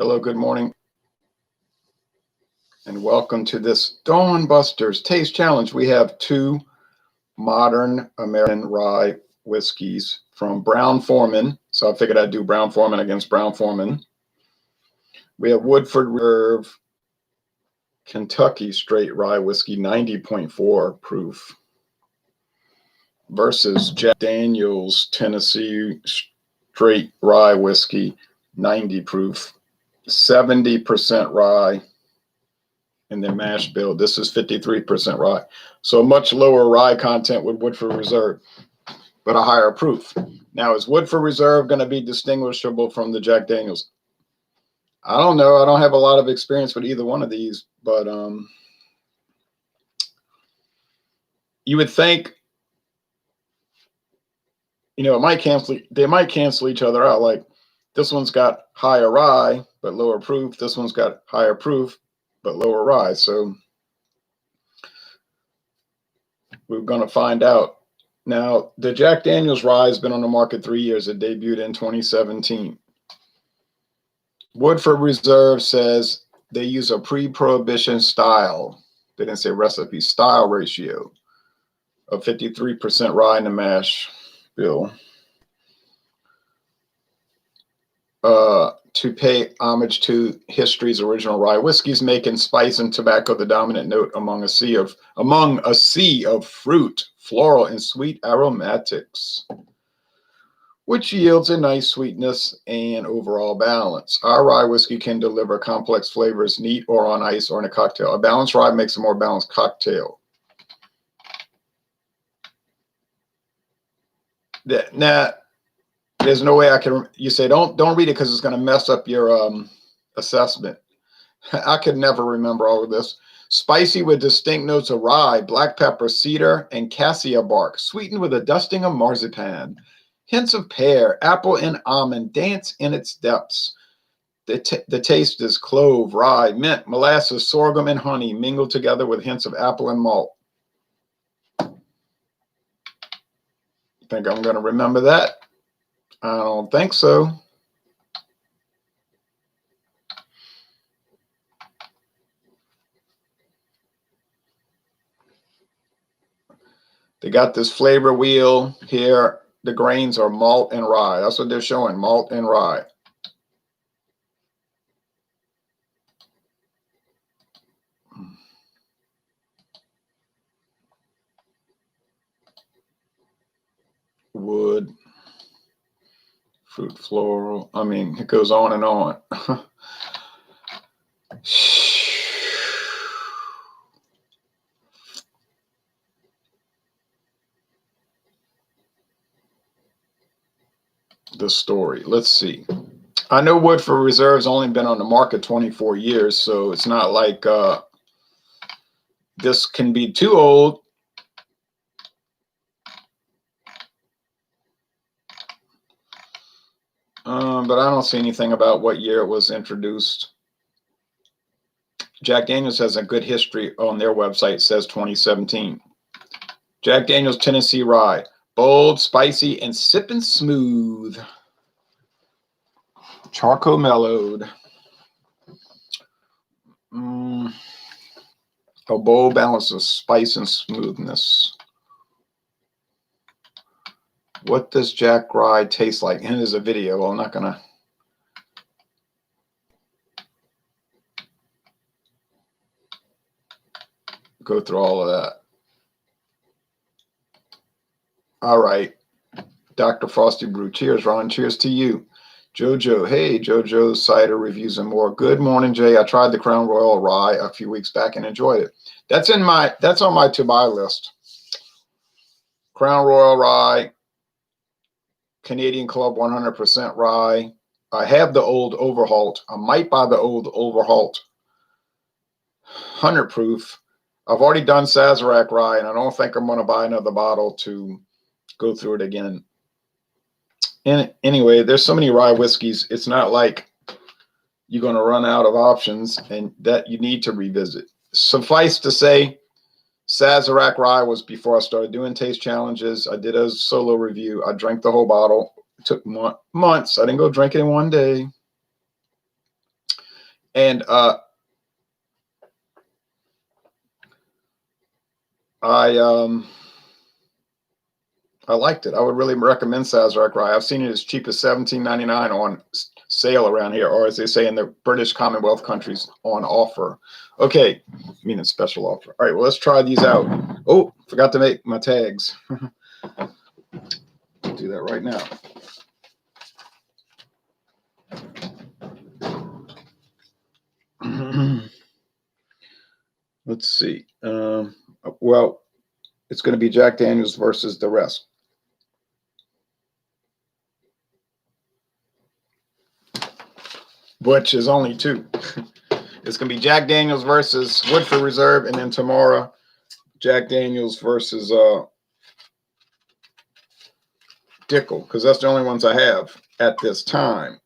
Hello, good morning, and welcome to this Dawn Busters Taste Challenge. We have two modern American rye whiskeys from Brown-Forman. So I figured I'd do Brown-Forman against Brown-Forman. We have Woodford Reserve Kentucky Straight Rye Whiskey, 90.4 proof, versus Jack Daniel's Tennessee Straight Rye Whiskey, 90 proof, 70% rye. And then mash bill, this is 53% rye. So much lower rye content with Woodford Reserve, but a higher proof. Now, is Woodford Reserve going to be distinguishable from the Jack Daniels? I don't know. I don't have a lot of experience with either one of these, but you would think, you know, they might cancel each other out. Like this one's got higher rye, but lower proof. This one's got higher proof, but lower rye. So we're going to find out. Now, the Jack Daniel's rye has been on the market 3 years. It debuted in 2017. Woodford Reserve says they use a pre-prohibition style. They didn't say recipe, style ratio of 53% rye in the mash bill. To pay homage to history's original rye whiskeys, making spice and tobacco the dominant note among a sea of fruit, floral, and sweet aromatics, which yields a nice sweetness and overall balance. Our rye whiskey can deliver complex flavors neat or on ice or in a cocktail. A balanced rye makes a more balanced cocktail. Now, there's no way I can. You say don't read it because it's going to mess up your assessment. I could never remember all of this. Spicy with distinct notes of rye, black pepper, cedar, and cassia bark, sweetened with a dusting of marzipan. Hints of pear, apple, and almond dance in its depths. The taste is clove, rye, mint, molasses, sorghum, and honey mingled together with hints of apple and malt. Think I'm going to remember that? I don't think so. They got this flavor wheel here. The grains are malt and rye. That's what they're showing, malt and rye. Wood, fruit, floral. I mean, it goes on and on. The story. Let's see. I know Woodford Reserve's only been on the market 24 years, so it's not like this can be too old. But I don't see anything about what year it was introduced. Jack Daniel's has a good history on their website. It says 2017. Jack Daniel's Tennessee Rye. Bold, spicy, and sipping smooth. Charcoal mellowed. A bold balance of spice and smoothness. What does Jack Rye taste like? And there's a video. Well, I'm not going to. Go through all of that. All right. Dr. Frosty Brew. Cheers, Ron. Cheers to you. Jojo. Hey, Jojo's cider reviews and more. Good morning, Jay. I tried the Crown Royal Rye a few weeks back and enjoyed it. That's on my to-buy list. Crown Royal Rye, Canadian Club 100% rye. I have the old Overholt. I might buy the old Overholt 100 proof. I've already done Sazerac rye, and I don't think I'm going to buy another bottle to go through it again. And anyway, there's so many rye whiskeys. It's not like you're going to run out of options and that you need to revisit. Suffice to say, Sazerac rye was before I started doing taste challenges. I did a solo review. I drank the whole bottle. It took months. I didn't go drink it in one day. And I liked it. I would really recommend Sazerac rye. I've seen it as cheap as $17.99 on sale around here, or as they say in the British Commonwealth countries, on offer. Okay, meaning special offer. All right, well, let's try these out. Oh, forgot to make my tags. Do that right now. Let's see. Well, it's going to be Jack Daniels versus the rest. Which is only two. It's going to be Jack Daniels versus Woodford Reserve, and then tomorrow, Jack Daniels versus Dickel, because that's the only ones I have at this time.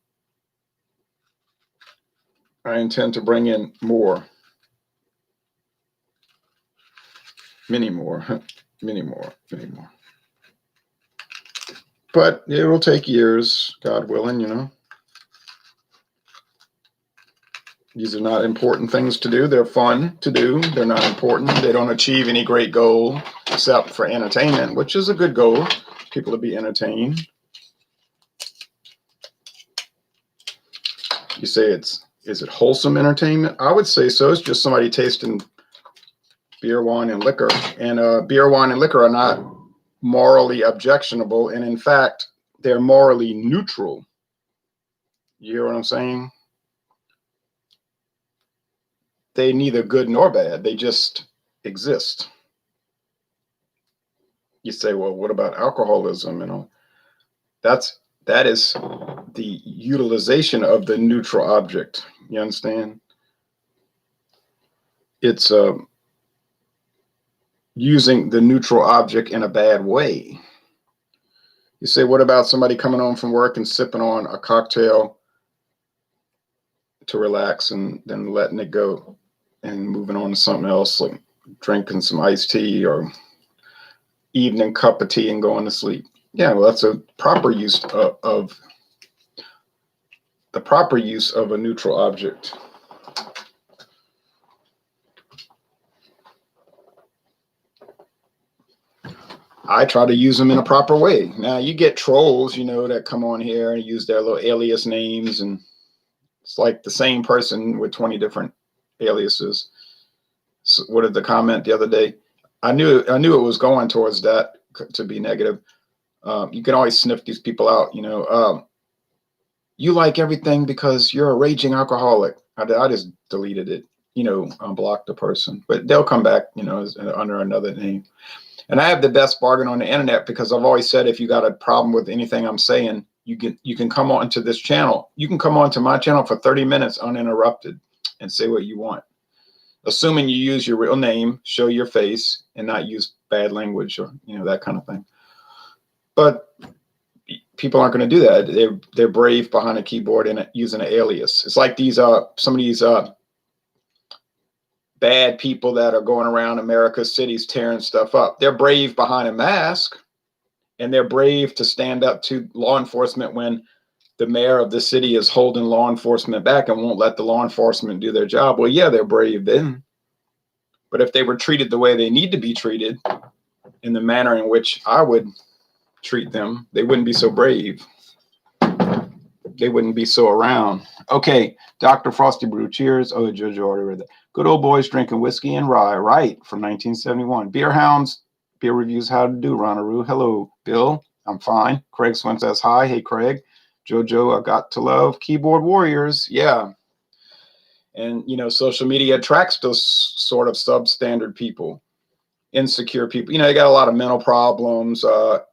I intend to bring in more. Many more. But it will take years, God willing, you know. These are not important things to do. They're fun to do. They're not important. They don't achieve any great goal except for entertainment, which is a good goal. People to be entertained. You say is it wholesome entertainment? I would say so. It's just somebody tasting beer, wine, and liquor. And beer, wine, and liquor are not morally objectionable. And in fact, they're morally neutral. You hear what I'm saying? They neither good nor bad. They just exist. You say, well, what about alcoholism? You know, that is the utilization of the neutral object. You understand? It's using the neutral object in a bad way. You say, what about somebody coming home from work and sipping on a cocktail to relax and then letting it go and moving on to something else, like drinking some iced tea or evening cup of tea and going to sleep? Yeah, well, that's a proper use of the proper use of a neutral object. I try to use them in a proper way. Now, you get trolls, you know, that come on here and use their little alias names, and it's like the same person with 20 different aliases. So what did the comment the other day? I knew it was going towards that, to be negative. You can always sniff these people out, you know. You like everything because you're a raging alcoholic. I just deleted it, you know, unblocked the person, but they'll come back, you know, under another name. And I have the best bargain on the internet, because I've always said, if you got a problem with anything I'm saying, you can come on to this channel. You can come on to my channel for 30 minutes uninterrupted and say what you want, assuming you use your real name, show your face, and not use bad language or, you know, that kind of thing. But people aren't going to do that. They're brave behind a keyboard and using an alias. It's like these some of these bad people that are going around America's cities tearing stuff up. They're brave behind a mask, and they're brave to stand up to law enforcement when the mayor of the city is holding law enforcement back and won't let the law enforcement do their job. Well, yeah, they're brave then. But if they were treated the way they need to be treated, in the manner in which I would treat them, they wouldn't be so brave. They wouldn't be so around. Okay, Dr. Frosty Brew, cheers. Oh, Jojo already read that. Good old boys drinking whiskey and rye, right, from 1971. Beer Hounds, beer reviews, how to do, Ronaroo. Hello, Bill, I'm fine. Craig Swin says hi. Hey, Craig. Jojo, I got to love keyboard warriors. Yeah. And, you know, social media attracts those sort of substandard people, insecure people. You know, they got a lot of mental problems,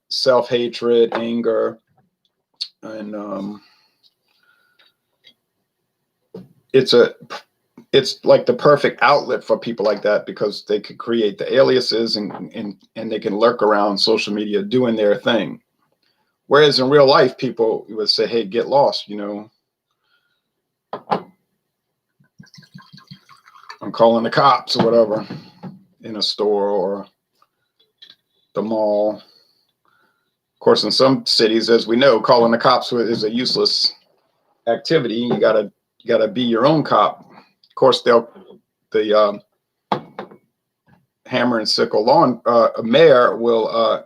self-hatred, anger, and it's like the perfect outlet for people like that, because they could create the aliases and they can lurk around social media doing their thing. Whereas in real life, people would say, hey, get lost, you know. I'm calling the cops or whatever in a store or the mall. Of course, in some cities, as we know, calling the cops is a useless activity. You gotta be your own cop. Of course, the hammer and sickle law mayor will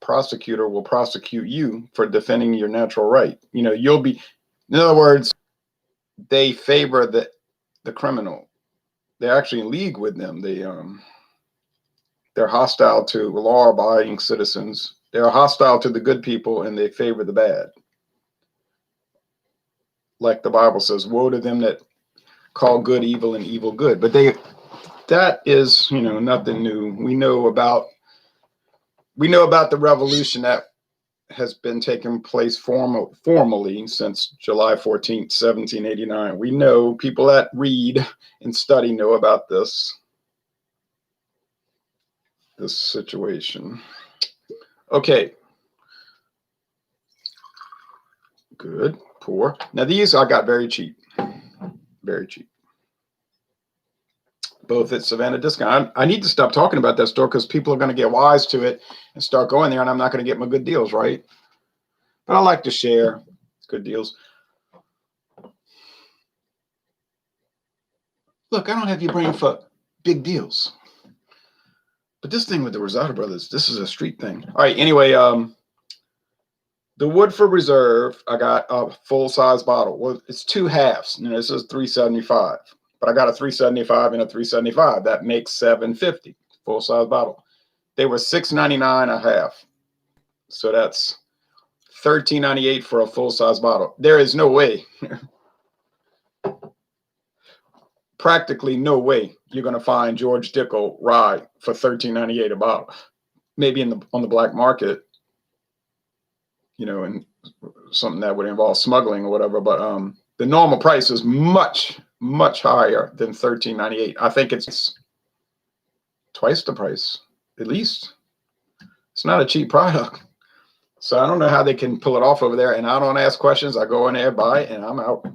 prosecutor will prosecute you for defending your natural right. You know, you'll be, in other words, they favor the criminal. They're actually in league with them. They're hostile to law-abiding citizens. They're hostile to the good people, and they favor the bad. Like the Bible says, woe to them that call good evil and evil good. But that is, you know, nothing new. We know about the revolution that has been taking place formally since July 14th, 1789. We know, people that read and study know about this situation. Okay. Good. Poor. Now these I got very cheap. Very cheap. Both at Savannah Discount. I need to stop talking about that store because people are going to get wise to it and start going there, and I'm not going to get my good deals, right? But I like to share good deals. Look, I don't have your brain for big deals. But this thing with the Rosado Brothers, this is a street thing. All right, anyway, the Woodford Reserve, I got a full-size bottle. Well, it's 2 halves. You know, this is $3.75. But I got a $3.75 and a $3.75. That makes $7.50, full-size bottle. They were $6.99 a half. So that's $13.98 for a full-size bottle. There is no way, practically no way, you're going to find George Dickel rye for $13.98 a bottle. Maybe on the black market, you know, and something that would involve smuggling or whatever. But the normal price is much, much higher than $13.98. I think it's twice the price, at least. It's not a cheap product. So I don't know how they can pull it off over there. And I don't ask questions. I go in there, buy, and I'm out.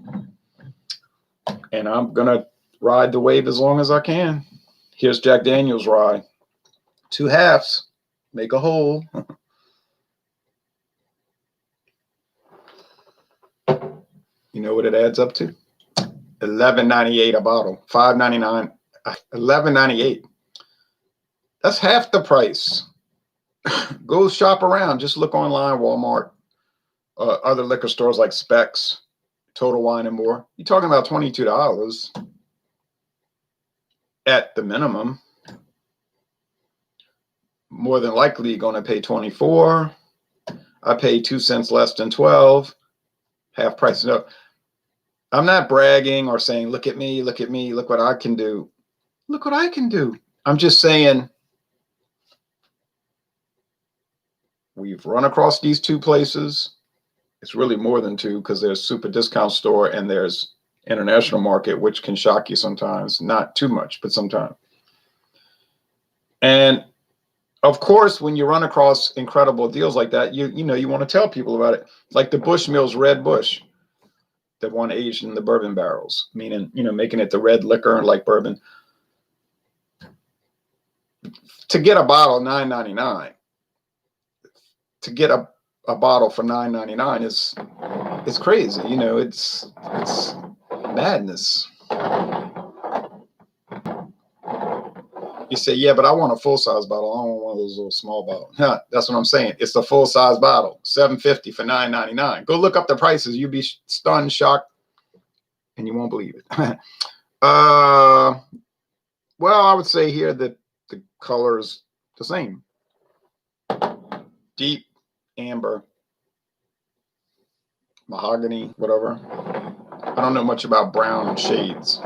And I'm going to ride the wave as long as I can. Here's Jack Daniel's rye. 2 halves. Make a whole. You know what it adds up to? $11.98 a bottle. $5.99. $11.98. That's half the price. Go shop around. Just look online, Walmart, other liquor stores like Specs, Total Wine and More. You're talking about $22 at the minimum. More than likely, you're going to pay $24. I pay 2 cents less than 12. Half price. No, I'm not bragging or saying, look at me, look what I can do. Look what I can do. I'm just saying we've run across these 2 places. It's really more than 2 because there's Super Discount Store and there's International Market, which can shock you sometimes. Not too much, but sometimes. And of course, when you run across incredible deals like that, you know, you want to tell people about it. Like the Bushmills Red Bush, the one aged in the bourbon barrels, meaning, you know, making it the red liquor like bourbon. To get a bottle, $9.99. To get a bottle for $9.99 is crazy. You know, it's madness. You say, yeah, but I want a full-size bottle. I don't want one of those little small bottles. That's what I'm saying. It's the full-size bottle, $7.50 for $9.99. Go look up the prices. You'll be stunned, shocked, and you won't believe it. Well, I would say here that the color is the same. Deep amber, mahogany, whatever. I don't know much about brown shades,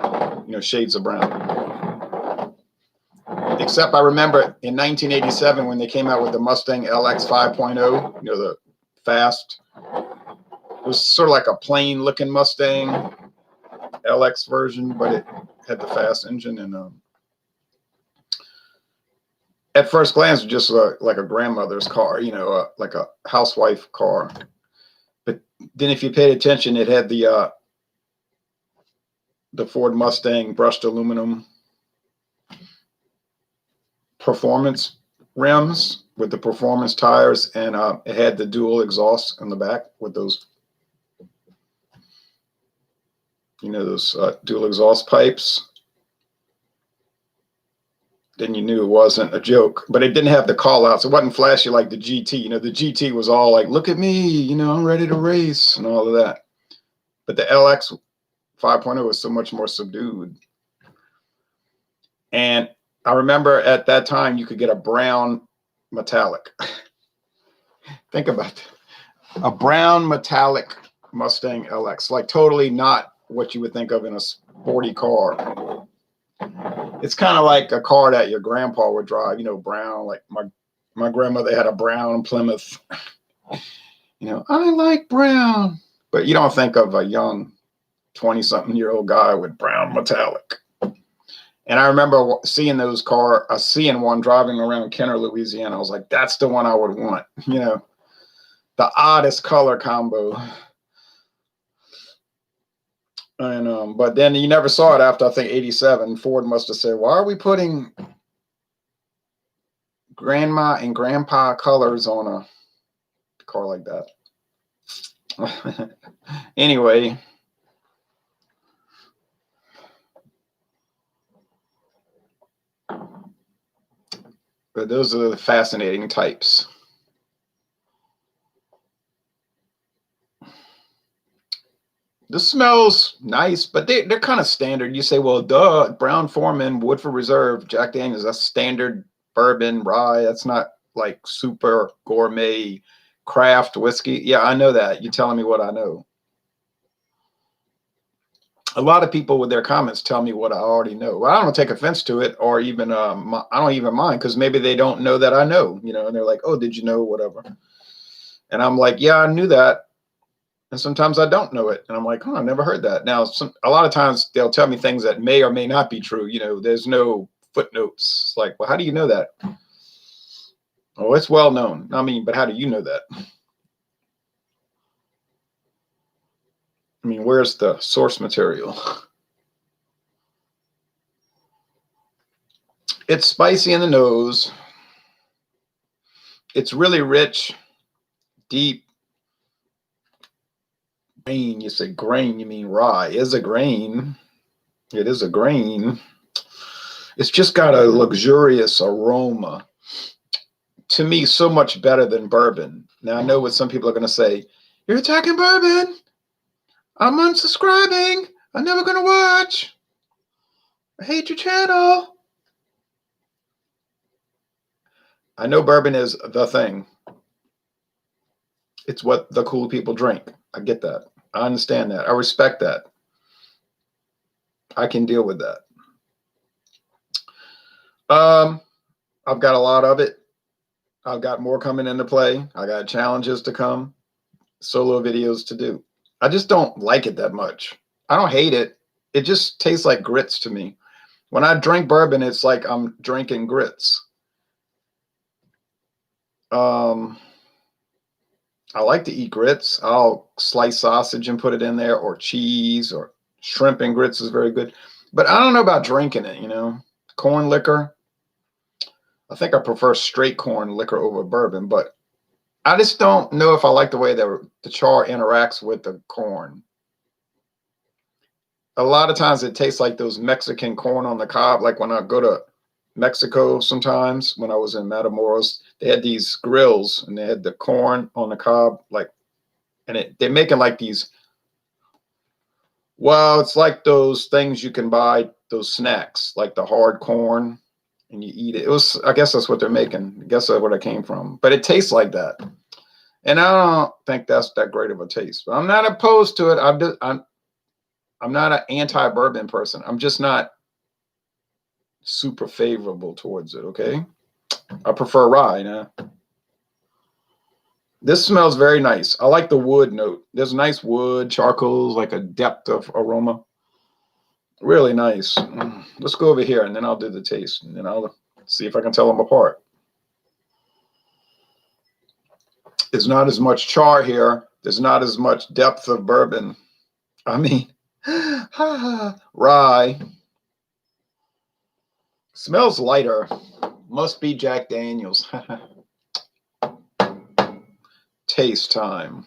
you know, shades of brown. Except I remember in 1987 when they came out with the Mustang LX 5.0, you know, the fast. It was sort of like a plain looking Mustang LX version, but it had the fast engine. And at first glance, just like a grandmother's car, you know, like a housewife car. But then if you paid attention, it had the Ford Mustang brushed aluminum performance rims with the performance tires, and it had the dual exhaust in the back with those. You know, those dual exhaust pipes. Then you knew it wasn't a joke, but it didn't have the call outs. It wasn't flashy like the GT. You know, the GT was all like, look at me, you know, I'm ready to race and all of that. But the LX 5.0 was so much more subdued. And I remember at that time you could get a brown metallic. Think about that. A brown metallic Mustang LX, like totally not what you would think of in a sporty car. It's kind of like a car that your grandpa would drive, you know, brown. Like my grandmother had a brown Plymouth. You know, I like brown, but you don't think of a young 20-something-year-old guy with brown metallic. And I remember seeing those seeing one driving around Kenner, Louisiana. I was like, that's the one I would want. You know, the oddest color combo. And but then you never saw it after, I think, 87. Ford must have said, why are we putting grandma and grandpa colors on a car like that? Anyway. But those are the fascinating types. This smells nice, but they're kind of standard. You say, well, duh, Brown-Forman, Woodford Reserve, Jack Daniels, that's standard bourbon, rye. That's not like super gourmet craft whiskey. Yeah, I know that. You're telling me what I know. A lot of people with their comments tell me what I already know. Well, I don't take offense to it, or even I don't even mind, because maybe they don't know that I know, you know, and they're like, oh, did you know whatever? And I'm like, yeah, I knew that. And sometimes I don't know it. And I'm like, oh, I never heard that. Now, a lot of times they'll tell me things that may or may not be true. You know, there's no footnotes. It's like, well, how do you know that? Oh, it's well known. I mean, but how do you know that? I mean, where's the source material? It's spicy in the nose. It's really rich, deep. Grain, you say grain, you mean rye. Is a grain. It is a grain. It's just got a luxurious aroma. To me, so much better than bourbon. Now, I know what some people are going to say. You're attacking bourbon. I'm unsubscribing. I'm never going to watch. I hate your channel. I know bourbon is the thing. It's what the cool people drink. I get that. I understand that. I respect that. I can deal with that. I've got a lot of it. I've got more coming into play. I got challenges to come, solo videos to do. I just don't like it that much. I don't hate it. It just tastes like grits to me. When I drink bourbon, it's like I'm drinking grits. I like to eat grits. I'll slice sausage and put it in there, or cheese, or shrimp and grits is very good. But I don't know about drinking it, you know. Corn liquor. I think I prefer straight corn liquor over bourbon, but I just don't know if I like the way the char interacts with the corn. A lot of times it tastes like those Mexican corn on the cob. Like when I go to Mexico sometimes, when I was in Matamoros, they had these grills and they had the corn on the cob, like, and they're making like these, well, it's like those things you can buy, those snacks, like the hard corn, and you eat it. It was, I guess that's what they're making. I guess that's where it came from. But it tastes like that. And I don't think that's that great of a taste. But I'm not opposed to it. I'm not an anti-bourbon person. I'm just not super favorable towards it, okay? I prefer rye now. This smells very nice. I like the wood note. There's nice wood, charcoals, like a depth of aroma. Really nice. Let's go over here and then I'll do the taste and then I'll see if I can tell them apart. There's not as much char here. There's not as much depth of bourbon. I mean, rye. Smells lighter. Must be Jack Daniels. Taste time.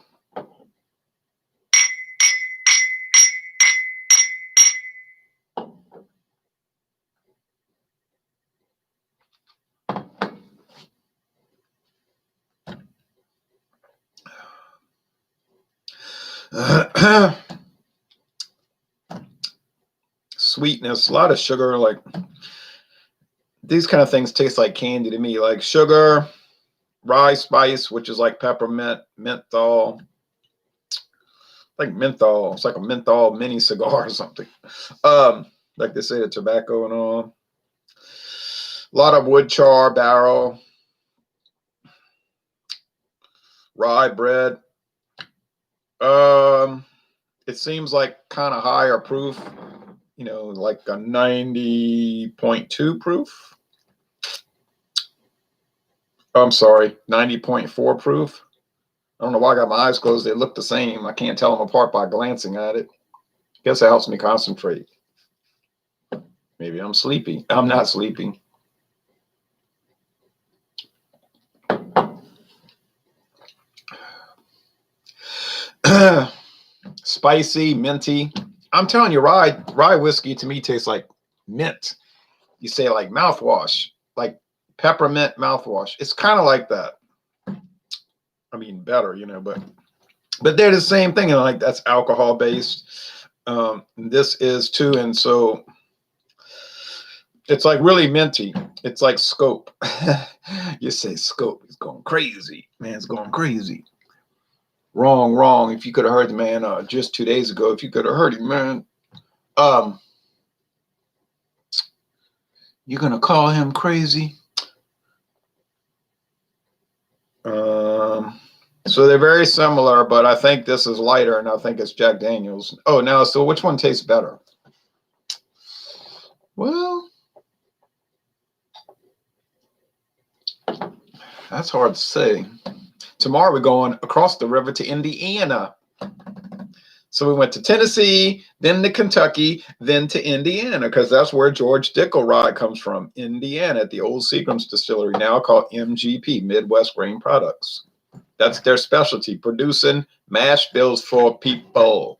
Sweetness, a lot of sugar. Like these kind of things taste like candy to me. Like sugar, rye spice, which is like peppermint, menthol. Like menthol. It's like a menthol mini cigar or something. Like they say, the tobacco and all. A lot of wood char, barrel, rye bread. It seems like kind of higher proof, you know, like a 90.2 proof. I'm sorry, 90.4 proof. I don't know why I got my eyes closed. They look the same. I can't tell them apart by glancing at it. Guess it helps me concentrate. Maybe I'm sleepy. I'm not sleepy. Spicy, minty. I'm telling you, rye whiskey to me tastes like mint. You say like mouthwash, like peppermint mouthwash. It's kind of like that. I mean, better, you know, but they're the same thing. And like that's alcohol based. This is too, and so it's like really minty. It's like scope. You say scope. It's going crazy, man. It's going crazy. Wrong, wrong. If you could have heard the man just 2 days ago, if you could have heard him, man. You're gonna call him crazy. So they're very similar, but I think this is lighter, and I think it's Jack Daniels. Oh, now, so which one tastes better? Well, that's hard to say. Tomorrow we're going across the river to Indiana. So we went to Tennessee, then to Kentucky, then to Indiana, because that's where George Dickel rye comes from, Indiana, at the old Seagram's distillery, now called MGP, Midwest Grain Products. That's their specialty, producing mash bills for people.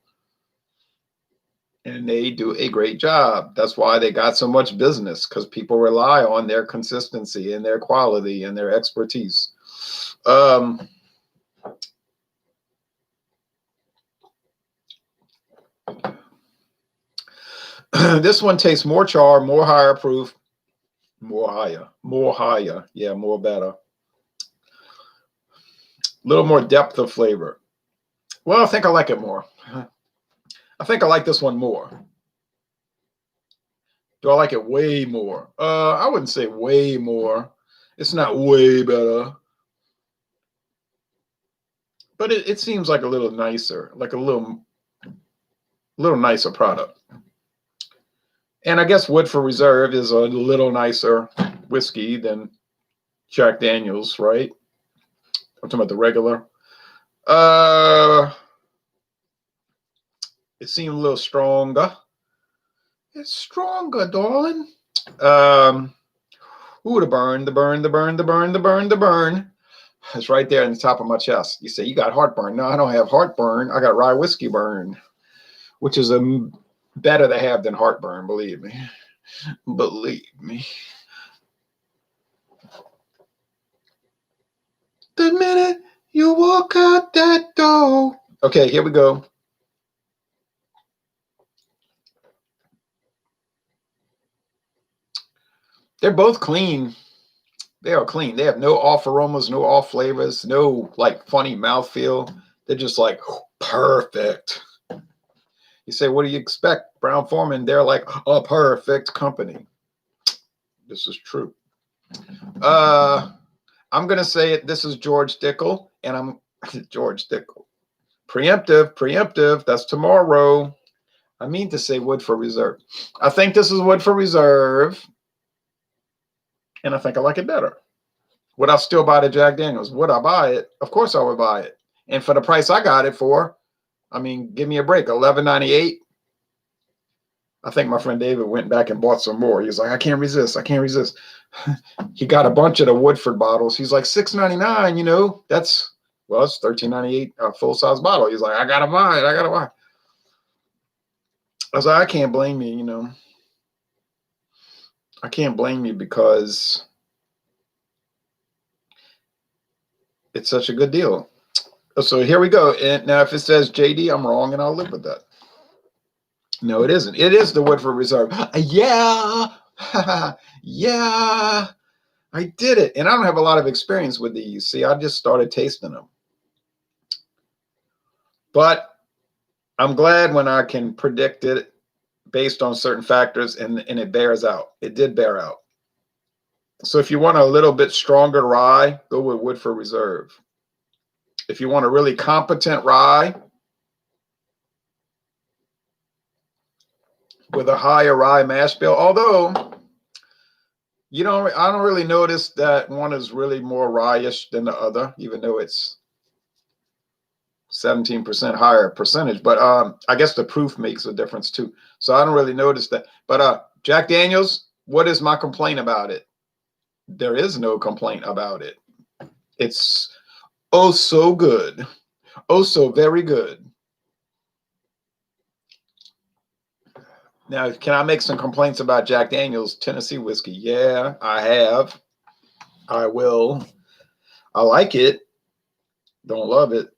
And they do a great job. That's why they got so much business, because people rely on their consistency and their quality and their expertise. This one tastes more char, more higher proof, more higher. Yeah, more better. A little more depth of flavor. Well, I think I like it more. I think I like this one more. Do I like it way more? I wouldn't say way more. It's not way better. But it seems like a little nicer, like a little nicer product. And I guess Woodford Reserve is a little nicer whiskey than Jack Daniels, right? I'm talking about the regular. It seemed a little stronger. It's stronger, darling. Ooh, the burn. It's right there in the top of my chest. You say, you got heartburn. No, I don't have heartburn. I got rye whiskey burn, which is better to have than heartburn, believe me. Believe me. The minute you walk out that door. Okay, here we go. They're both clean. They are clean. They have no off aromas, no off flavors, no like funny mouthfeel. They're just like perfect. You say, what do you expect? Brown-Forman, they're like a perfect company. This is true. I'm going to say it. This is George Dickel, and I'm George Dickel. Preemptive. That's tomorrow. I mean to say Woodford Reserve. I think this is Woodford Reserve, and I think I like it better. Would I still buy the Jack Daniels? Would I buy it? Of course I would buy it. And for the price I got it for, I mean, give me a break. $11.98. I think my friend David went back and bought some more. He's like, I can't resist. He got a bunch of the Woodford bottles. He's like, $6.99, you know, it's $13.98 a full-size bottle. He's like, I gotta buy it. I was like, I can't blame you, you know. I can't blame you because it's such a good deal. So here we go. And now if it says JD, I'm wrong, and I'll live with that. No, it isn't. It is the Woodford Reserve. Yeah. Yeah. I did it. And I don't have a lot of experience with these. See, I just started tasting them. But I'm glad when I can predict it based on certain factors, and it bears out. It did bear out. So if you want a little bit stronger rye, go with Woodford Reserve. If you want a really competent rye with a higher rye mash bill, although I don't really notice that one is really more rye-ish than the other, even though it's 17% higher percentage. But I guess the proof makes a difference too. So I don't really notice that. But Jack Daniels, what is my complaint about it? There is no complaint about it. It's oh so good. Oh so very good. Now, can I make some complaints about Jack Daniels Tennessee whiskey? Yeah, I have. I will. I like it. Don't love it.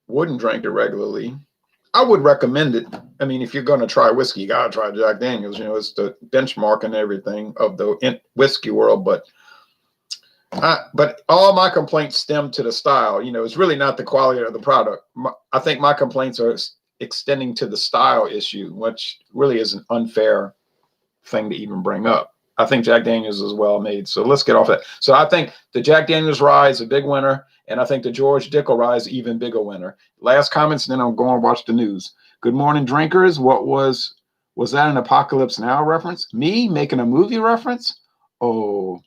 Wouldn't drink it regularly. I would recommend it. I mean, if you're going to try whiskey, you got to try Jack Daniels. It's the benchmark and everything of the whiskey world. But all my complaints stem to the style. It's really not the quality of the product. I think my complaints are extending to the style issue, which really is an unfair thing to even bring up. I think Jack Daniels is well made. So let's get off that. So I think the Jack Daniels rye is a big winner, and I think the George Dickel rye is even bigger winner. Last comments, and then I'll go and watch the news. Good morning, drinkers. What was that an Apocalypse Now reference? Me making a movie reference? Oh,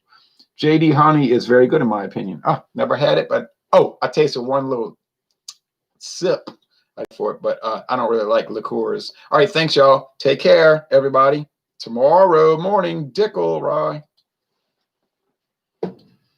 JD Honey is very good in my opinion. Never had it, but I tasted one little sip for it, but I don't really like liqueurs. All right, thanks, y'all. Take care, everybody. Tomorrow morning, Dickel rye.